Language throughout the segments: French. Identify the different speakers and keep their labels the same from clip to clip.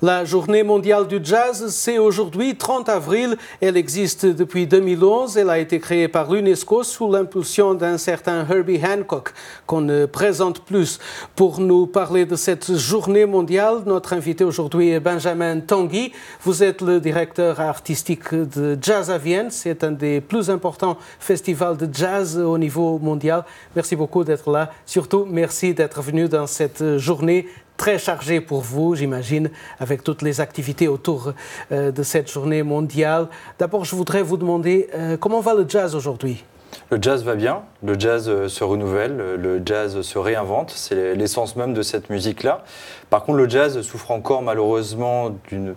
Speaker 1: La journée mondiale du jazz, c'est aujourd'hui 30 avril. Elle existe depuis 2011. Elle a été créée par l'UNESCO sous l'impulsion d'un certain Herbie Hancock, qu'on ne présente plus. Pour nous parler de cette journée mondiale, notre invité aujourd'hui est Benjamin Tanguy. Vous êtes le directeur artistique de Jazz à Vienne. C'est un des plus importants festivals de jazz au niveau mondial. Merci beaucoup d'être là. Surtout, merci d'être venu dans cette journée très chargée pour vous, j'imagine, avec toutes les activités autour de cette journée mondiale. D'abord, je voudrais vous demander comment va le jazz aujourd'hui ?
Speaker 2: Le jazz va bien, le jazz se renouvelle, le jazz se réinvente, c'est l'essence même de cette musique-là. Par contre, le jazz souffre encore malheureusement d'une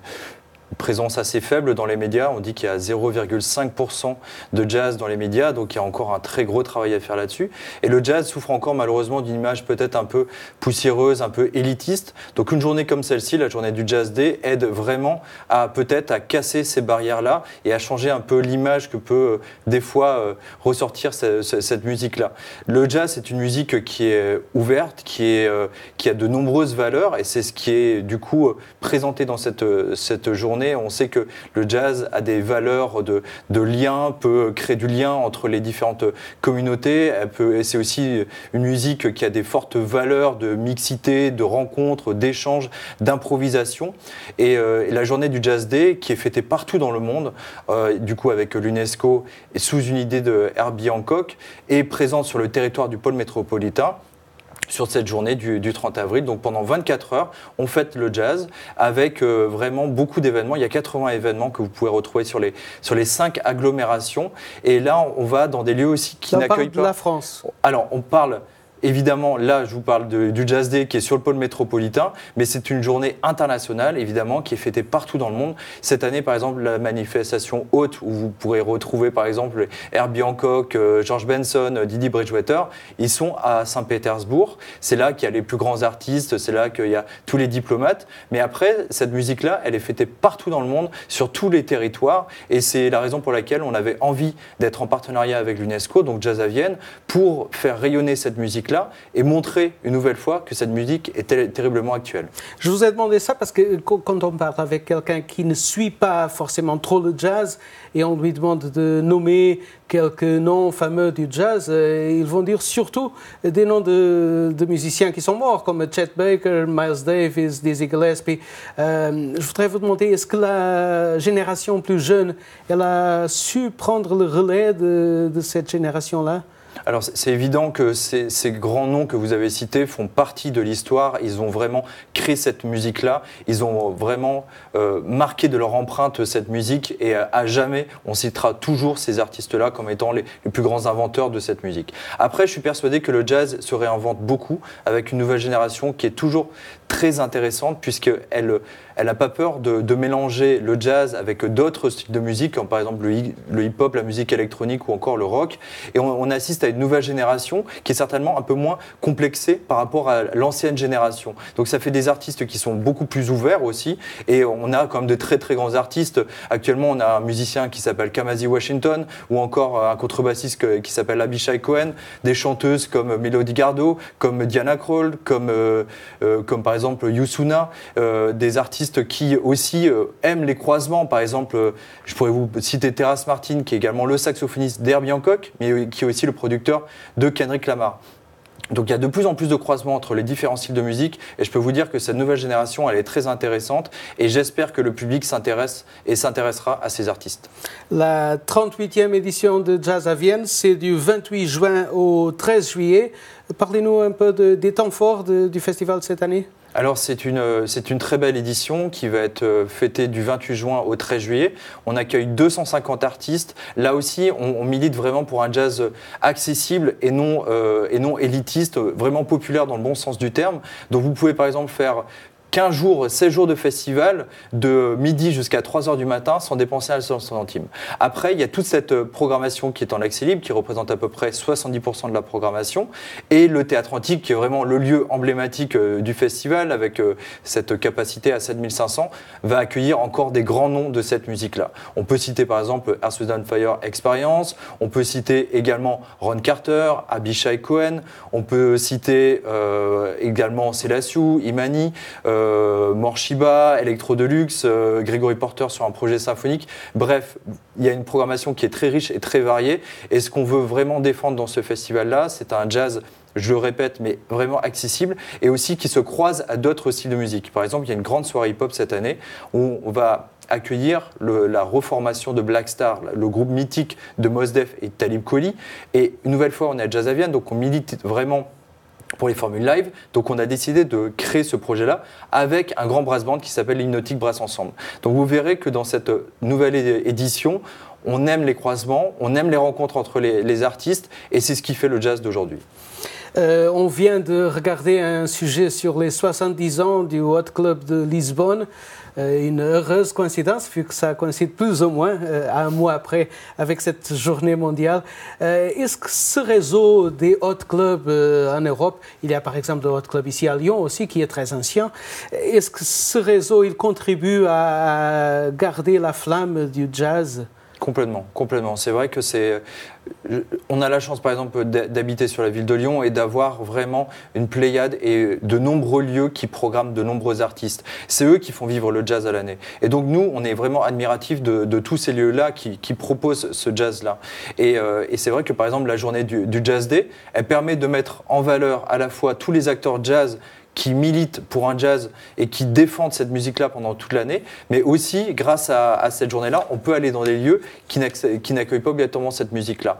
Speaker 2: présence assez faible dans les médias. On dit qu'il y a 0,5% de jazz dans les médias, donc il y a encore un très gros travail à faire là-dessus. Et le jazz souffre encore malheureusement d'une image peut-être un peu poussiéreuse, un peu élitiste. Donc une journée comme celle-ci, la journée du Jazz Day, aide vraiment à peut-être à casser ces barrières-là et à changer un peu l'image que peut des fois ressortir cette musique-là. Le jazz, c'est une musique qui est ouverte, qui a de nombreuses valeurs, et c'est ce qui est du coup présenté dans cette journée. On sait que le jazz a des valeurs de lien, peut créer du lien entre les différentes communautés. Et c'est aussi une musique qui a des fortes valeurs de mixité, de rencontres, d'échanges, d'improvisation. Et la journée du Jazz Day, qui est fêtée partout dans le monde, du coup avec l'UNESCO et sous une idée de Herbie Hancock, est présente sur le territoire du pôle métropolitain sur cette journée du 30 avril. Donc pendant 24 heures, on fête le jazz avec vraiment beaucoup d'événements. Il y a 80 événements que vous pouvez retrouver sur les 5 agglomérations. Et là, on va dans des lieux aussi qui n'accueillent pas...
Speaker 1: de la France.
Speaker 2: Alors, on parle... Évidemment, là, je vous parle du Jazz Day qui est sur le pôle métropolitain, mais c'est une journée internationale, évidemment, qui est fêtée partout dans le monde. Cette année, par exemple, la manifestation haute, où vous pourrez retrouver, par exemple, Herbie Hancock, George Benson, Didi Bridgewater, ils sont à Saint-Pétersbourg. C'est là qu'il y a les plus grands artistes, c'est là qu'il y a tous les diplomates. Mais après, cette musique-là, elle est fêtée partout dans le monde, sur tous les territoires, et c'est la raison pour laquelle on avait envie d'être en partenariat avec l'UNESCO, donc Jazz à Vienne, pour faire rayonner cette musique-là et montrer une nouvelle fois que cette musique est terriblement actuelle.
Speaker 1: Je vous ai demandé ça parce que quand on parle avec quelqu'un qui ne suit pas forcément trop le jazz et on lui demande de nommer quelques noms fameux du jazz, ils vont dire surtout des noms de musiciens qui sont morts, comme Chet Baker, Miles Davis, Dizzy Gillespie. Je voudrais vous demander, est-ce que la génération plus jeune, elle a su prendre le relais de cette génération-là ?
Speaker 2: Alors c'est évident que ces grands noms que vous avez cités font partie de l'histoire. Ils ont vraiment créé cette musique-là. Ils ont vraiment marqué de leur empreinte cette musique. Et à jamais, on citera toujours ces artistes-là comme étant les plus grands inventeurs de cette musique. Après, je suis persuadé que le jazz se réinvente beaucoup avec une nouvelle génération qui est toujours très intéressante puisqu'elle n'a pas peur de mélanger le jazz avec d'autres styles de musique, comme par exemple le hip-hop, la musique électronique ou encore le rock. Et on assiste à une nouvelle génération qui est certainement un peu moins complexée par rapport à l'ancienne génération. Donc ça fait des artistes qui sont beaucoup plus ouverts aussi. Et on a quand même de très très grands artistes. Actuellement, on a un musicien qui s'appelle Kamasi Washington ou encore un contrebassiste qui s'appelle Abishai Cohen, des chanteuses comme Melody Gardot, comme Diana Krall, comme par exemple Youssouna, des artistes qui aussi aiment les croisements. Par exemple, je pourrais vous citer Terrace Martin, qui est également le saxophoniste d'Herbie Hancock, mais qui est aussi le producteur de Kendrick Lamar. Donc il y a de plus en plus de croisements entre les différents styles de musique et je peux vous dire que cette nouvelle génération, elle est très intéressante et j'espère que le public s'intéresse et s'intéressera à ces artistes.
Speaker 1: La 38e édition de Jazz à Vienne, c'est du 28 juin au 13 juillet. Parlez-nous un peu des temps forts du festival cette année.
Speaker 2: Alors c'est une très belle édition qui va être fêtée du 28 juin au 13 juillet. On accueille 250 artistes. Là aussi, on milite vraiment pour un jazz accessible et non élitiste, vraiment populaire dans le bon sens du terme. Donc vous pouvez par exemple faire 15 jours, 16 jours de festival, de midi jusqu'à 3 heures du matin, sans dépenser un seul centime. Après, il y a toute cette programmation qui est en accès libre, qui représente à peu près 70% de la programmation, et le Théâtre Antique, qui est vraiment le lieu emblématique du festival, avec cette capacité à 7500, va accueillir encore des grands noms de cette musique-là. On peut citer par exemple Earth, Wind & Fire Experience, on peut citer également Ron Carter, Abishai Cohen, on peut citer également Selassiou, Imani, Morshiba, Electro Deluxe, Gregory Porter sur un projet symphonique. Bref, il y a une programmation qui est très riche et très variée. Et ce qu'on veut vraiment défendre dans ce festival-là, c'est un jazz, je le répète, mais vraiment accessible et aussi qui se croise à d'autres styles de musique. Par exemple, il y a une grande soirée hip-hop cette année où on va accueillir la reformation de Black Star, le groupe mythique de Mos Def et Talib Kweli. Et une nouvelle fois, on est à Jazz Avian, donc on milite vraiment pour les formules live. Donc on a décidé de créer ce projet-là avec un grand brass band qui s'appelle l'Hypnotic Brass Ensemble. Donc vous verrez que dans cette nouvelle édition, on aime les croisements, on aime les rencontres entre les artistes et c'est ce qui fait le jazz d'aujourd'hui.
Speaker 1: On vient de regarder un sujet sur les 70 ans du Hot Club de Lisbonne. Une heureuse coïncidence, vu que ça coïncide plus ou moins un mois après avec cette journée mondiale. Est-ce que ce réseau des hot clubs en Europe, il y a par exemple le hot club ici à Lyon aussi qui est très ancien, est-ce que ce réseau il contribue à garder la flamme du jazz ?
Speaker 2: Complètement, complètement. C'est vrai que on a la chance, par exemple, d'habiter sur la ville de Lyon et d'avoir vraiment une pléiade et de nombreux lieux qui programment de nombreux artistes. C'est eux qui font vivre le jazz à l'année. Et donc, nous, on est vraiment admiratifs de tous ces lieux-là qui proposent ce jazz-là. Et c'est vrai que, par exemple, la journée du Jazz Day, elle permet de mettre en valeur à la fois tous les acteurs jazz qui militent pour un jazz et qui défendent cette musique-là pendant toute l'année, mais aussi, grâce à cette journée-là, on peut aller dans des lieux qui n'accueillent pas obligatoirement cette musique-là.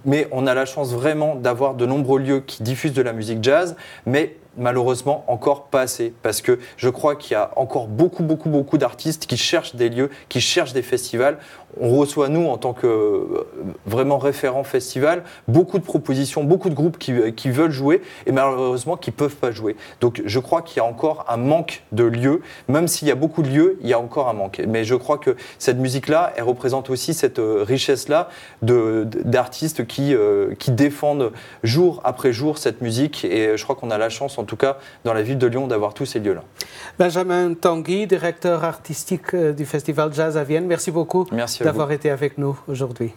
Speaker 2: Mais on a la chance vraiment d'avoir de nombreux lieux qui diffusent de la musique jazz, mais malheureusement encore pas assez, parce que je crois qu'il y a encore beaucoup d'artistes qui cherchent des lieux, qui cherchent des festivals. On reçoit, nous, en tant que vraiment référent festival, beaucoup de propositions, beaucoup de groupes qui veulent jouer et malheureusement qui ne peuvent pas jouer. Donc je crois qu'il y a encore un manque de lieux, même s'il y a beaucoup de lieux, il y a encore un manque. Mais je crois que cette musique-là, elle représente aussi cette richesse-là d'artistes qui défendent jour après jour cette musique et je crois qu'on a la chance, en tout cas dans la ville de Lyon, d'avoir tous ces lieux-là.
Speaker 1: Benjamin Tanguy, directeur artistique du Festival Jazz à Vienne, merci beaucoup d'avoir été avec nous aujourd'hui.